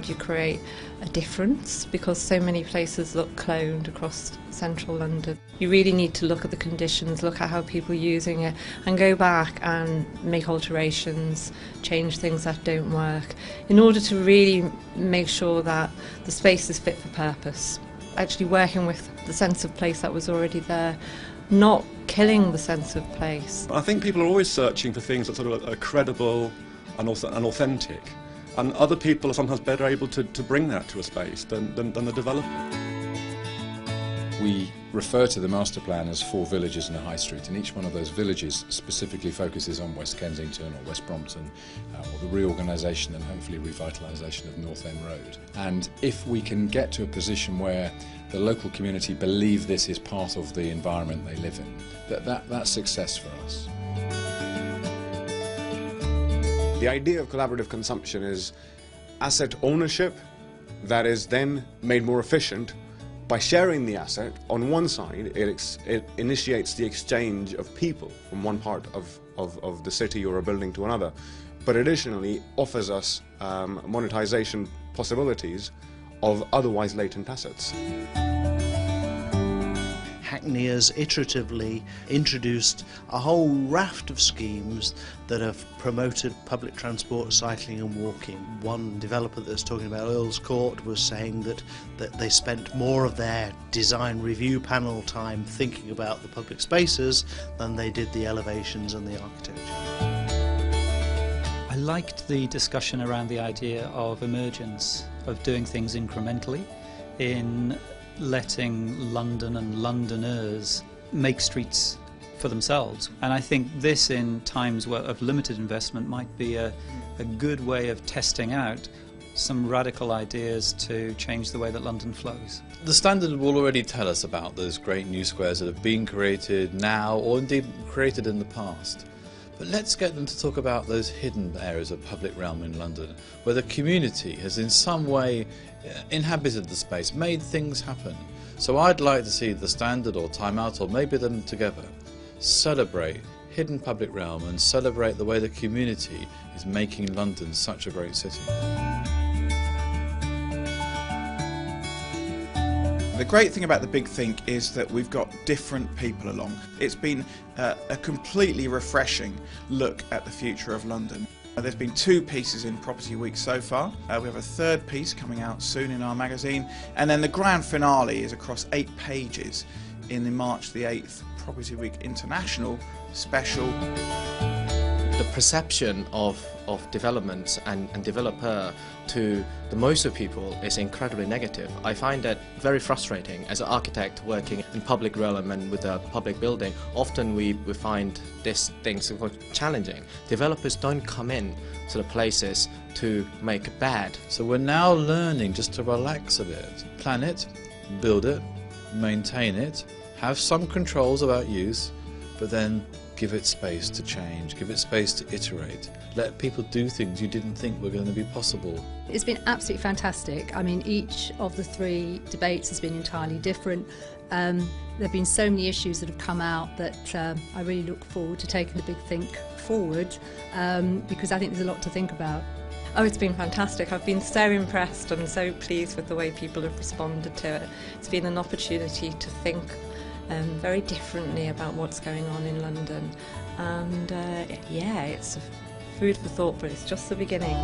how do you create a difference, because so many places look cloned across central London. You really need to look at the conditions, look at how people are using it, and go back and make alterations, change things that don't work, in order to really make sure that the space is fit for purpose. Actually working with the sense of place that was already there, not killing the sense of place. I think people are always searching for things that sort of are credible and authentic, and other people are sometimes better able to bring that to a space than the developer. We refer to the master plan as 4 villages and a high street, and each one of those villages specifically focuses on West Kensington or West Brompton, or the reorganisation and hopefully revitalisation of North End Road. And if we can get to a position where the local community believe this is part of the environment they live in, that's success for us. The idea of collaborative consumption is asset ownership that is then made more efficient by sharing the asset. On one side, it initiates the exchange of people from one part of the city or a building to another, but additionally offers us monetization possibilities of otherwise latent assets. Hackney has iteratively introduced a whole raft of schemes that have promoted public transport, cycling and walking. One developer that's talking about Earl's Court was saying that they spent more of their design review panel time thinking about the public spaces than they did the elevations and the architecture. I liked the discussion around the idea of emergence, of doing things incrementally, in letting London and Londoners make streets for themselves. And I think this, in times of limited investment, might be a good way of testing out some radical ideas to change the way that London flows. The standard will already tell us about those great new squares that have been created now, or indeed created in the past. But let's get them to talk about those hidden areas of public realm in London, where the community has in some way inhabited the space, made things happen. So I'd like to see the standard or Time Out, or maybe them together, celebrate hidden public realm and celebrate the way the community is making London such a great city. The great thing about the Big Think is that we've got different people along. It's been a completely refreshing look at the future of London. There's been 2 pieces in Property Week so far. We have a 3rd piece coming out soon in our magazine, and then the grand finale is across 8 pages in the March the 8th Property Week International special. The perception of development and developer to the most of people is incredibly negative. I find that very frustrating as an architect working in public realm and with a public building. Often we find these things challenging. Developers don't come in to the places to make bad. So we're now learning just to relax a bit. Plan it, build it, maintain it, have some controls about use, but then give it space to change, give it space to iterate. Let people do things you didn't think were going to be possible. It's been absolutely fantastic. I mean, each of the 3 debates has been entirely different. There have been so many issues that have come out that I really look forward to taking the Big Think forward, because I think there's a lot to think about. Oh, it's been fantastic. I've been so impressed and so pleased with the way people have responded to it. It's been an opportunity to think very differently about what's going on in London, and yeah, it's food for thought, but it's just the beginning.